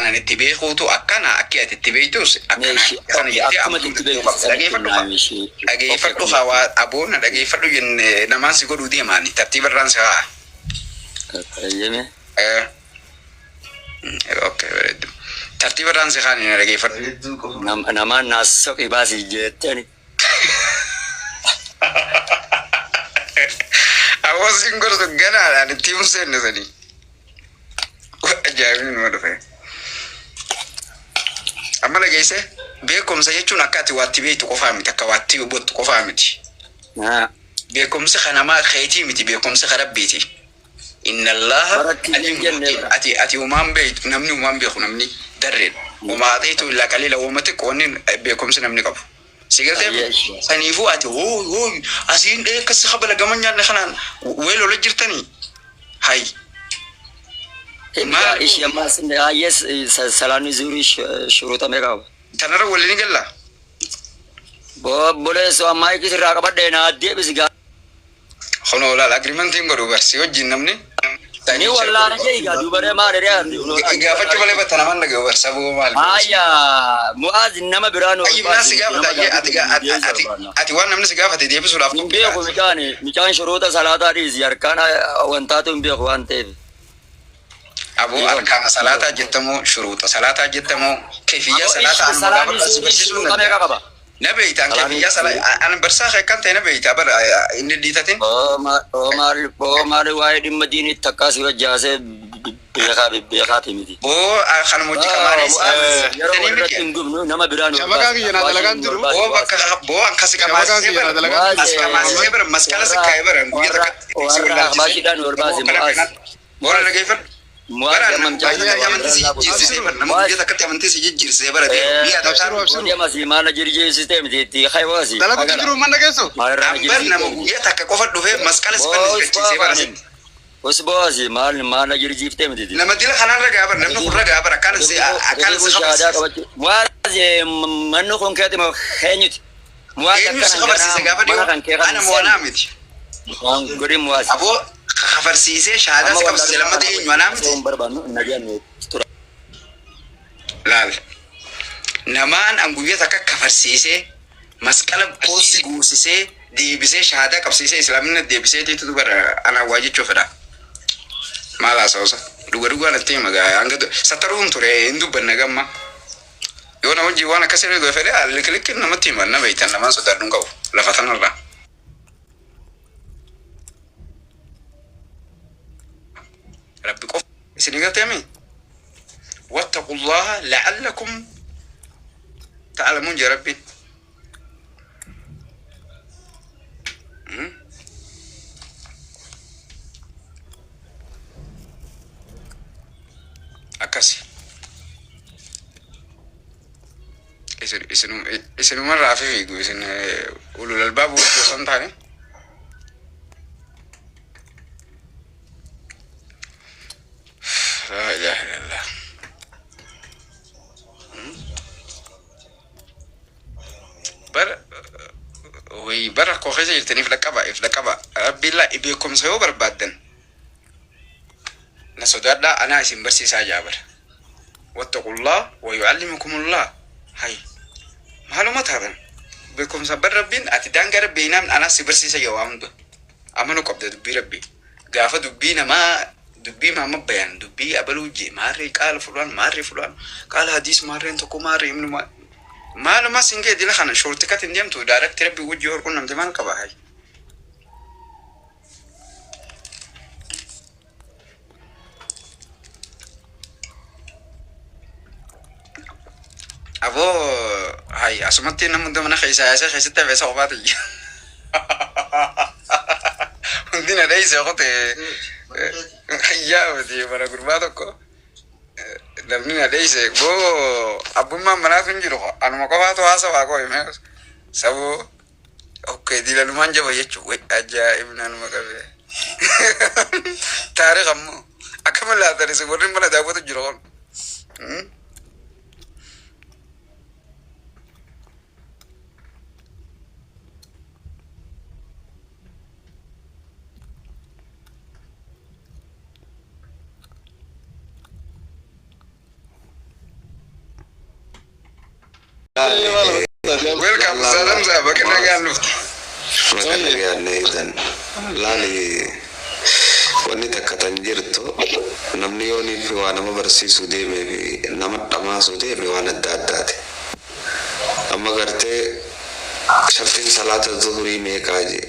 kana nitibekutu akkana akki atitibetus akkana kana yete dhaggeeffadhu hawa abona dhaggeeffadhu jenne namaan si godhu deemani tartiibarraan saa yeme okay bareedu tartiibarraan saa kana dhaggeeffadhu namaan naasaqi baasi jettani awas ingor so gana ani timu sen sani ajaa'ibni nama dhufe amma dhageesse beekumsa jechuun akka ati waatti beektu qofaa miti akka waatti hubbattu qofaa miti beekumsa kanamaa keetii miti beekumsa karabbiiti inna allaha ati umaan beektu namni umaan beeku namni darreen umaa ta'etu illaa qaliila uumati qoonnin beekumsa namni qabu sigalte saniifuu ati asiin dheekkas qabala gaman nyaanne kanaan weelola jirtanii hay ما إيش يا ماس يس سلاني زوري شروطه ميكا تنرى ولني قال بوله سو ما يكسر راكب دينا دي بس خلنا ولا الأجريمنت ينقلوا برسي وجينا تاني والله أنا جاي قادو برا ما ريان قافت ولا بتنامن لقى برسابو مال آيا مؤاذ إنما برانو أي ناس قافت أتي وانا من سقافت دي بس ولا أفتح بيكو مكان شروطه صلاة ريز يركانا وانتاتهم بيكو وانتي أبو أركان صلاة جتمو شروط صلاة جتمو كيفية صلاة أنا نبي تان كيفية صلاة أنا برساخ كنت نبي تابر إن ديتاتين ماري وايد مدينة تكاسي وجاسة بيخاتي مدي خان موجي كماري نما برانو شبكة كينا دلقان ترو بو أنكاسي كماري سيبر مسكالة سكايبر أنكو يتكت باشي دان ورباسي بورا نجيفر مؤاذ من يا من تسي نمو يتكت يا من تسي جير سيبر يا ماسي ما نجري سيستم دي خايواسي دلقان تجرو من نجسو أمبر نمو يتكت كوفر دوه مسكالة سيبر بس بواسي ما نجري سيستم دي نما ديلا خلنا رجع نمو رجع أكان سي مؤاذ منو كون كاتي ما خنيت مؤاذ أنا موانامد غري مؤاذ أبو خفرسيسة شهادة سكب سلامة دي موانامد لا نمان أنقوية تك خفرسيسة مسكالة بوسي غوسيسة دي بسه شهادة كبسيسة إسلامنا دي بسه تي تدبر أنا واجد شوفنا ما لا سوسة دوغا نتيما غا أنقدو سترون ترى إندو بنغما يونا وجي وانا كسر دو فلي لكن نمتيما نبيتنا ما سدر نغو لفتنا الله ربي قف سنيغا تيمي واتقوا الله لعلكم تعلمون يا ربي أكاسي اسنو مرة في يقول اسن أولو الألباب وصلنا تاني لا إله إلا الله بر كوخيز يرتني فلكبا ربي لا إبيكم سيو بربادن نسوداد لا أنا اسم برسي ساجابر واتقوا الله ويعلمكم الله هاي معلومات هذا بكم سبر ربين أتدان قرب بينام أنا سبرسي سيوام دو أمانو قبضة دبي ربي قافة دبينا ما دبي ما مبين دبي أبلوجي ماري قال فلان ماري فلان قال حديث ماري انتكو ماري من ما لما سنجي دي لخانا شورتكات انديم تو دارك ربي وجي هرقون نمتمان كبا هاي أبو هاي أسمعتي نمو دمنا خيسة تبع صوباتي عندنا ليس أخوتي يا ودي برا قرباتك دمنا ليس بو أبو ما منات نجرو أنا ما كفاته هذا واقوي ما سبو أوكي دي لانو مانجا بيجو أجا ابن أنا ما كفي تاريخ أمو أكمل لا تاريخ سبورين بنا دابو تجرون welcome salam sa bakit nagano idan laali wanni takkatan jirtu namni yooni fi waa nama barsiisuu deemee fi nama dhamaasuu deeme waan adda addaati amma gartee shartiin salaata zuhurii meeqaa jee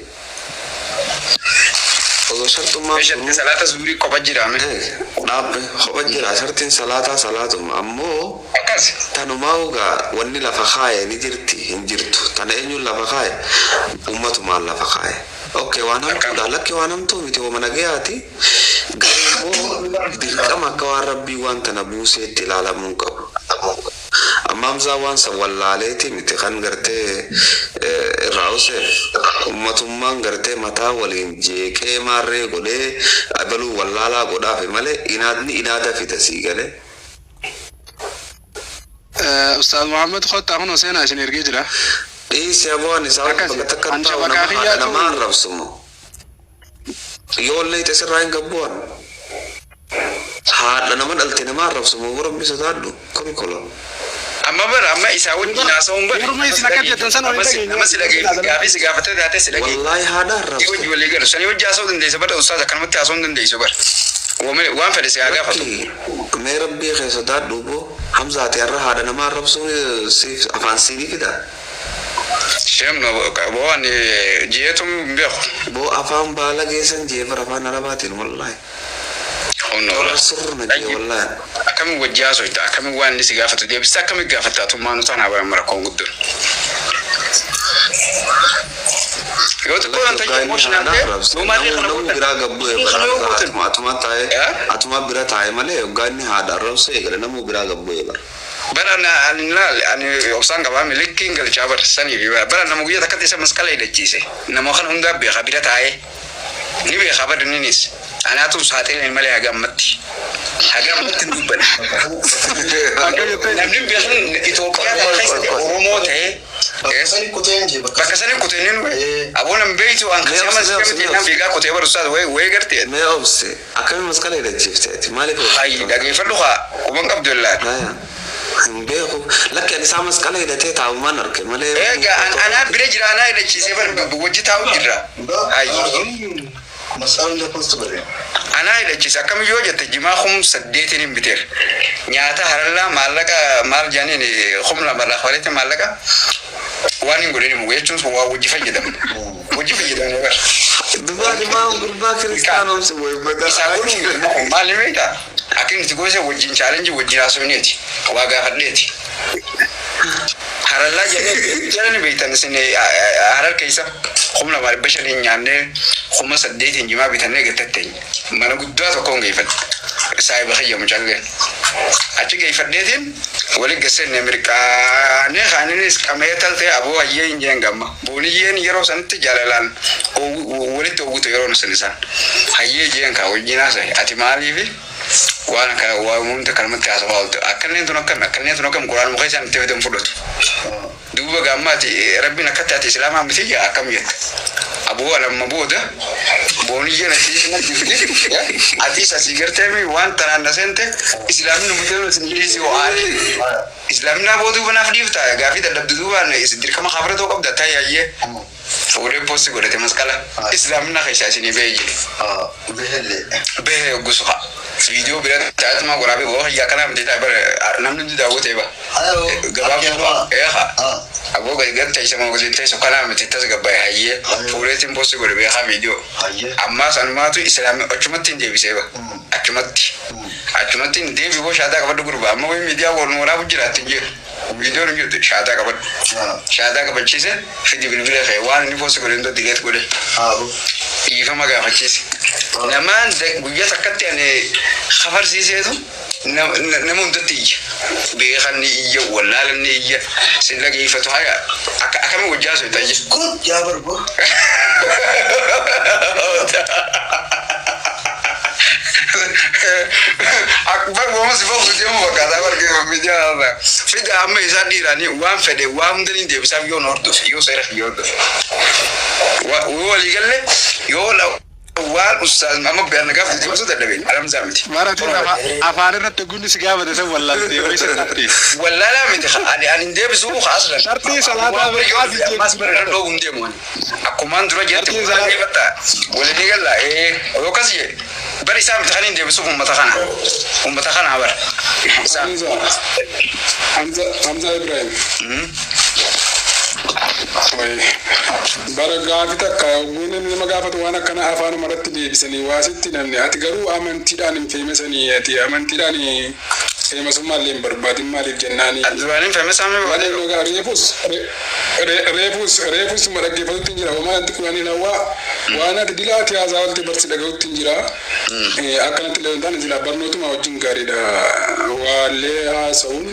ozo shartummaa shartiin salaata zuhurii qofa jiraame dhaabbe qofa jira shartiin salaatuma ammoo tanumaa ugaa wanni lafa kaaye ni jirti hin jirtu tana eenyuun lafa kaaye ummatumaan lafa kaaye okay wanamtuudha lakki wanamtuu miti wamana gayaati gamoo dirqama akka waan rabbii waan tana buuseetti ilaalamuun qabu ammaamsaa waan san wallaaleeti miti kan gartee raawuseef ummatummaan gartee mataa waliin jeeqee maarree godhee abaluu wallaalaa godhaafe malee inaadni inaada fida sii galee Ustaz Muhammad Khotta kun Hussein Ashin ergee jira. Isa bu'aan isaa bakka nama arrabsumu. Yoollee itti sirraa hin gabbu'an. Haadha nama dhalte nama arrabsumu warra bisa taadhu kolkolo. Amma bara amma isaa wajjin haasa'uun bara. Warra isin akka jettan sana nama si gaafii si gaafatee taate si dhagee. Wallaahi haadha arrabsu. Wajji walii galu sanii wajji haasa'uu dandeessa bara ustaaz akkanumatti haasa'uu dandeessu bara. Waan fedhe si haa gaafatu. Mee rabbii keessa taadhu boo Hamzaati irra haadha nama arrabsuun afaan siinii fida. Shemno boon jeetum beeku. Boo afaan baala geessan jeefar afaan arabaatiin wallaahi. Tola surna jee wallaahi. Akkamiin wajji haasa'u itti akkamiin waan inni si gaafatu deebisa akkamiin gaafataa tummaa nuti anaa bara mara koon guddur. Yoo xiqqoo nan tajaajila mooshinaan ta'e nuumaallee kana godhan. Biraa gabbuu eebara atuma bira taa'e malee hoggaanni haadha arrabsu eegale namuu biraa gabbuu eebara. Bara ani obsaan qabaa milikkiin galchaa bara sanii fi bara nama guyyaa takkatti isa masqala hidhachiise nama kan hundaa beeka bira taa'e ni beeka bara ninis anaatu saaxileen malee hagammatti dubbana. Namni beekan Itoophiyaa keessatti Oromoo ta'e bakka sanii kuteen aboon beeytu an kasee masqala nam fiigaa kutee bara ustaas way gartee. Mee obse akkamiin masqala hidhachiifteeti maaliif? Ayi dhageeffadhu haa quban qabdu illaa. Beeku lakki ani isaa masqala hidhatee taa'u maan arge malee. Egaa anaa bira jira anaa hidhachiisee bara wajji taa'u jirra. Ayi. Mas'aan lafa bare. Anaa hidhachiise akkam yoo jette jimaa kum 8 hin biteef nyaata harallaa maallaqa maal jaaniin humna barraaqaletti maallaqa waan hin godhine mugu jechuun waa wajji fayyadamu. Wajji fayyadamu bara. Dubbaa gurbaa kiristaanoomsi wayibbata. Isaa godhuun maali meeqa? Akka inni gosa wajjin challenge wajjin haasofneeti waa gaafadheeti. Harallaa jedhanii beektan isin harar keessa humna bashaniin nyaannee kuma 8 jimaa bitannee gattatteenye mana guddaa tokkoon geeffadhe saayiba hayyamu callee achi geeffadheetiin wali gassenne mirqaanee kaaninis qamee taltee aboo hayyee hin jeen gamma booniyyeen yeroo sanitti jaalalaan walitti oguutu yeroo san isaan hayyee jeen kaa wajjinaas ati maaliifi waan kana waa munta kalmatti haasawaaltu akkaneen tun akkam quraan muka isaan itti fayyadamu fudhatu duuba gammaati rabbiin akkatti ati islaamaa miti yaa akkam jette aboo alamma booda booniyyeen ati isa sigarteemi waan tanaan nasente islaamni muteenu isin dhiisi ho'aale islaamnaa boodu banaaf dhiifta gaafii dadhabdu duubaan isin dirqama kabra ta'uu qabda taa yaayyee fuudhee poosti godhate masqala islaamnaa keessa isinii bee jedhe bee gusuha video bira taatuma gorabe bo ya kana mti ta bara namni daawwate ba gabaabuma abo ga gatta isa mo gudite so kana mti tas gabay hayye furetin post gore be ha video amma sanmatu islami achumatti ndebise ba achumatti ndebi bo shada ka badu gurba amma we media won wala bujira tinje video ngi shada ka bachise fidi bilbile xewan ni post gore ndo diget gore ifa maga fachise naman de guyya takkatti ane khabar siseetu namun dati be khanni iya wala ni iya silagi fatu haya akami wajaso taji good ya barbo akbar goma si fofu jemu bakada barke media ala fida amma isa dirani wan fede wan deni de bisa yo nordo yo sera yo do wa wali galle yo la والأستاذ محمد بيان قاف دي بس تدبين على مزامتي مراتي أفعالنا تقولني سجابة ده ولا دي ويش ترتي ولا لا متخ أنا ندي بسوق أصلا ترتي صلاة ما أسمع لو قمت يوم أكمان درا جت ولا دي بتا ولا دي قال لا إيه هو كذي بري سام تخليني ندي بسوق هم تخنا عبر حمزة إبراهيم bara gaafi takka gune ni magafatu wana kana afanu maratti deebisanii waasitti namni ati garuu amantiidhaan hin feemesanii ati amantiidhaan feemesumaallee hin barbaadin maaliif jennaani aduraanin feemesame reefus madhaggeeffatutti jira wamaa anti kuraanii lawwaa waan ati dilaati haasaa walti barsi dhaga'utti jira akkanatti leewantaan jira barnootuma wajjin gaariidha waallee haasa'uun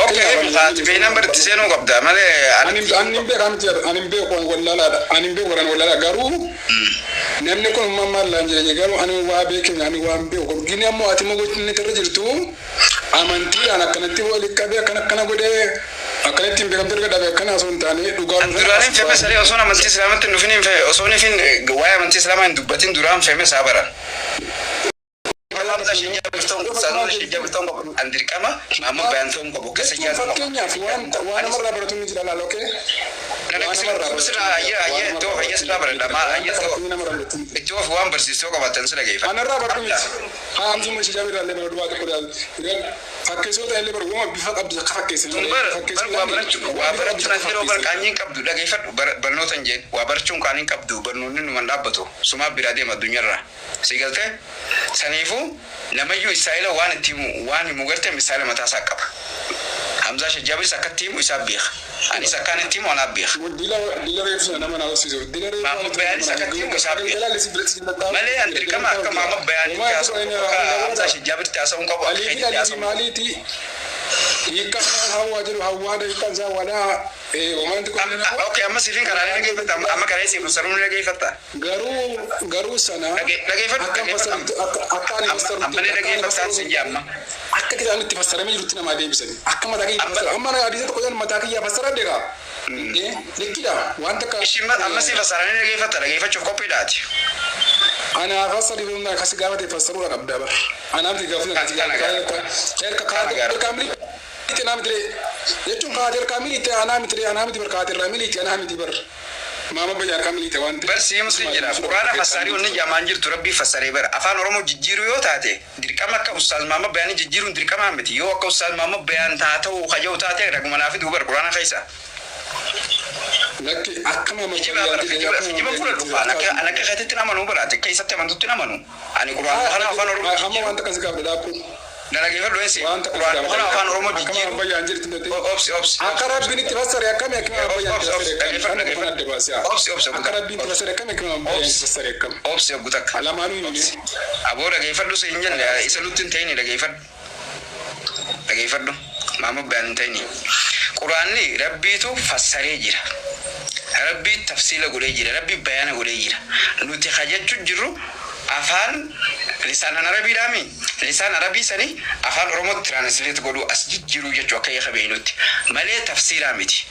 okay beena barti seenuu qabda malee anin beekamti anin beeku anin beeku waran wallala garuu namni kun mammaan laan jedhee garuu anin waa beekenya anin waan beeku gini ammoo ati mogochini tarra jirtu amantiidhaan akkanatti wali qabee akkana godhee akkanatti hin beekamte erga dhabe akkana osoo hin taane dhugaa duraanin feeme saree osoo amantii islaamatti hin dhufin osoo nifin waa'ee amantii islaamaa hin dubbatin duraan feeme saa baran andirqama amma bayantoon qabu kessa jaatu fakkeenyaaf waan namarraa baratu ni jira laala okee ittoof waan barsiistuu qabatan sila geeffa anarraa baratu miti haamsuma ishee jaabii irraallee bara dubaate kodhaa fakkeessota illee bara uuma bifa qabdu akka fakkeessan waa barachuun ati yeroo barqaanyiin qabdu dhageeffadhu barnoota hin jeen waa barachuun qaaniin qabdu barnoonni numan dhaabbatu sumaa biraa deema addunyaarraa si galtee saniifuu namayyuu isaa'ila waan himu garte misaala mataa isaa qaba hamzaa shajjaabis akkatti himu isaa beeka anis akkaan itti himu anaa beeka dila reefsa nama naa horsiisu dila reefsa maamud bayaanis akkatti himu isaa beeka malee an dirqama akka maamud bayaanii hamzaa shajjaabitti haasa'uun qabu aliifi maaliiti hiikka hawaa jiru hawaadha hiikka isaa wadaa uummanti kun okay amma siifin kanaan dhageeffatta amma kanaan siifin saruun dhageeffatta garuu sana akka amma dhageeffattaan sin jaamma akka kitaan itti fassaramee jirutti namaa deebisanii akka mataa kiyya fassara amma hadiisa tokko jedhan mataa kiyya fassara deegaa likkidha waan takka ishiin amma si fassaranii dhageeffachuuf qophiidhaati أنا فصل يوم كاسي قامت يفسروا لك أبدا أنا أمتى قافنا كاسي قامت كامل أنا مدري يجون قادر كامل أنا مدري بركاتر رامل أنا مدري بر ما بيجار كامل توان بس يمسك جرا قرآن فسري ونجا مانجر تربي فسري بر أفان رمو جيرو يو تاتي دركما كأستاذ ماما بيان جيرو دركما متي يو كأستاذ ماما بيان تاتو خجوا تاتي رقم منافد هو بر قرآن خيسا لكن أكمل ما فيجيبا فولا دوبا أنا كخاتتنا منو براتي كيسة تمنتنا منو أنا قرآن أنا أفان رمو أما وانت كذا قبل داكو نلا كيف لو ينسي قرآن أنا أفان رمو جيرو بيان جرت تنتي أوبس أكرب بني تفسر يا كم بيان تفسر أوبس أكرب بني تفسر يا كم بيان تفسر يا كم أوبس يقولك على ما نقول أبو لقى يفرد سينجن لا يسلوتين تاني لقى يفرد ما مبين تاني قرآن ربي تو فسره جرا ربي تفسير قولي جرا ربي بيان قولي جرا نوتي خجت جرو أفان لسان عربي رامي لسان عربي سني أفان رمض ترانسليت قولو أسجد جرو يجوا كي خبينوتي ملء تفسير عمتي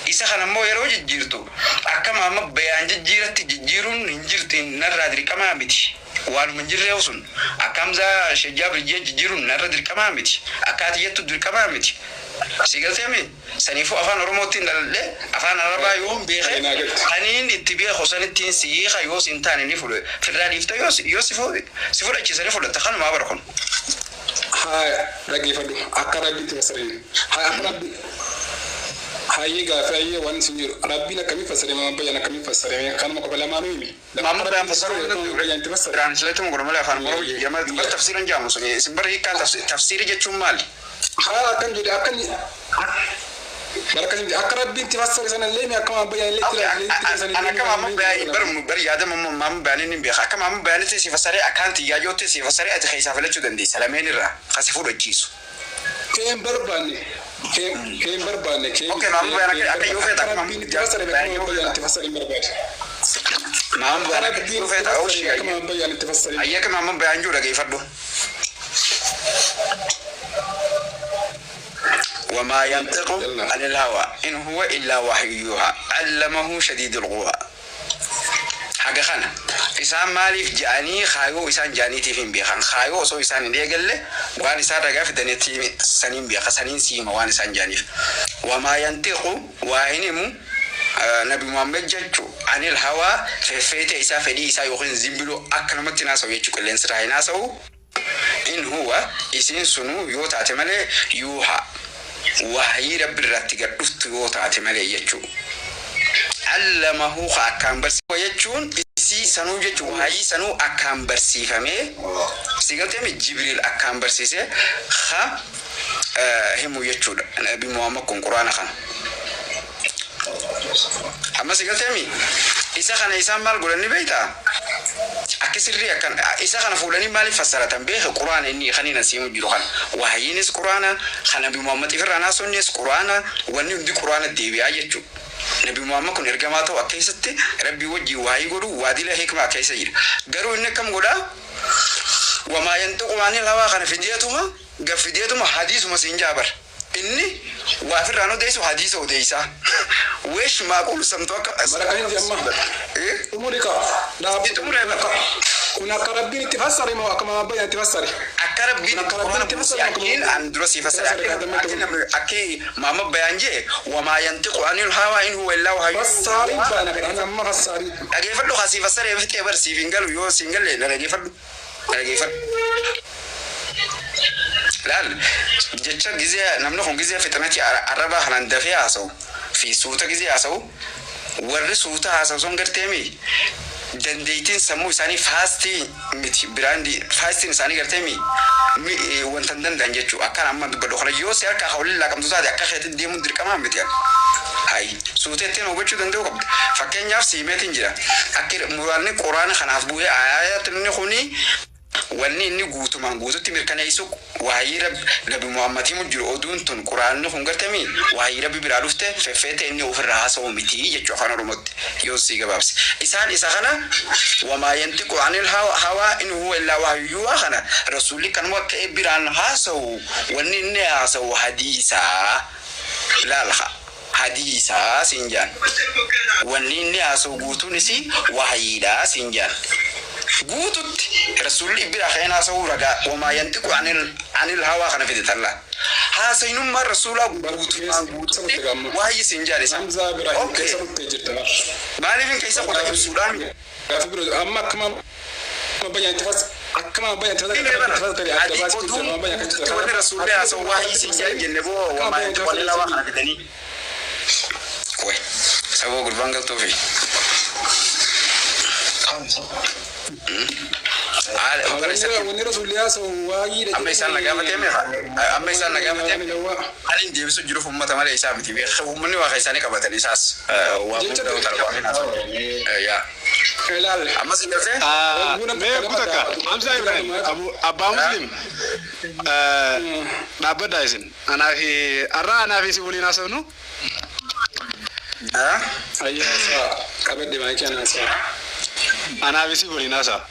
إذا خلنا مو يروج جيرتو أكما ما بيان جيرت جيرون نجيرتين نرادري كما عمتي وانو من جير يوسون أكم زا شجاب جيرون نرادري كما عمتي أكاد يتو كما عمتي سيقول تيمي سنيفو أفان رموتين دلالي أفان عربا يوم بيخي خانين اتباع خسان التين سيخا يوس انتاني نفولو في الرادي يفتو يوسفو سيفو لأيكي سنيفو لتخانو ما برخون هاي رقي فدو أقربي تفسرين هاي أقربي هاي غافي وان سنجر ربنا كمي فسرين ما بيانا كمي فسرين كانوا مقبلا ما نويمي ما بيان فسرين ترانسليتو مقرم لا أفان مرو يما تفسيرا جاموس سنبر هي كان تفسيري جتشو مالي ها كان جدي أكن بركة أقرب بنت فسر سنة اللي ما كمان بيان اللي أنا كمان بر يادم ما بيانين بيخا كمان بيان تسي فسري أكانت ياجو تسي فسري أتخي سافلة شدندي سلامين الرا خسفوا رجيسو كم برباني كم برباني كم أوكي ما بيان أكيد يوفي تك ما بيان تفسر بيان تفسر برباني ما بيان أكيد يوفي تك أول شيء كمان بيان تفسر أيها كمان بيان جورا كيف فدو وما ينطق عن الهوى إن هو إلا وحي يوحى علمه شديد القوى حاجة خانة إسان مالف جاني خايو إسان جاني تيفين بيخان خايو سو إسان إنديقل وان إسان رقاف دانيتي سنين بيخا سنين سيما وان إسان جاني وما ينطق وإنمو نبي محمد جاجو عن الهوى ففيت إسا فدي إسا يوخن زنبلو أكلمت ناسو يجوك الانسراحي ناسو إن هو إسين سنو يوتا تمالي يوها وهي رب الراتقر أفتو يوتا تمالي يجو علمه أكام برسي ويجون إسي سنو جاجو هاي سنو أكام برسي فمي سيقلت يمي جبريل أكام برسي سي همو يجو نبي محمد كن قرآن خان أما سيقلت يمي إسا خان إسان مال قولني بيتا أكسرية كان إسا خان فولاني مالي فسرة بيه قرآن إني خاني نسيمو جروحان وهي نس قرآن خان نبي محمد إفرانا سن نس قرآن واني ندي قرآن الديبيا يجو نبي محمد كن إرقاماتو أكيستي ربي وجي وهي قولو وادي له حكمة أكيسا جير قالوا إنكم قولا وما ينطق عن الهوى خان فديتهما قفديتهما حديث مسنجابر إني وافر رانو ديسو حديث أو ديسا ويش ما أقول سمتوك مركين جمع إيه أموريكا لا كنا كربين تفسري ما كما بين تفسري أكربين القرآن مسيحين عن دراسي فسر أكي ماما بيانجي وما ينطق عن الهوى إن هو إلا وحي فسري أنا ما فسري أجي فلو خاسي فسر يفتي أبر سيفينجل يو سينجل لا أجي فلو لا جتشا جزيا نمنا خون جزيا فتنتي عربا هندفيا أسو في سوتا جزيا أسو ورد سوتا أسو سون قرتيمي دنديتين سمو ساني فاستي متي براندي فاستي ساني قرتيمي مي وانتندن دنجتشو أكان أما بدو خلا يو سير كحول لا كم تزاد أكخيت ديمون درك أمام متيان هاي سوتين وبتشو دندو قبل فكين ياف سيمتين جرا أكيد مراني قرآن خناف بوه آيات من خوني واني إني قوتو من قوتو تمر كان يسوق وهاي رب محمد مجرو أدون تون قرآن نخون قرتمي وهاي رب برالوفته ففيت إني أوفر راسه ومتي يجوا خنا رمض يوسي قبابس إسان خنا وما ينطق عن الهوى إن هو إلا وحي يوحى خنا رسولي كان وقت بران هاسو واني إني هاسو حديثا لا لخا حديثا سنجان واني إني هاسو قوتو نسي وحي لا سنجان قوتت رسول إبرا خينا سورة وما ينطق عن الهوى خنا في الله هاسين ما رسول قوت وهي سنجاري أوكي ما لين كيس قلت السودان أما كمان ما بين تفس كمان بين تفس رسول الله سو وهي سنجاري جنبه وما ينطق عن الهوى خنا في دني كوي سبوا قربان توفي وني رسول الله سواي أما يسأل نجابة تيمي أما يسأل نجابة تيمي هل إن جيبسو جروف أمة ما ليس عم تبي خو مني وخيساني كبتني ساس وابو داود الوامين يا أما سيدرته ما كوتاكا أمزا إبراهيم أبا مسلم نابا دايسن أنا في أرا أنا في سبولي ناسونو أيها سا كبد ما كان سا أنا في سبولي ناسا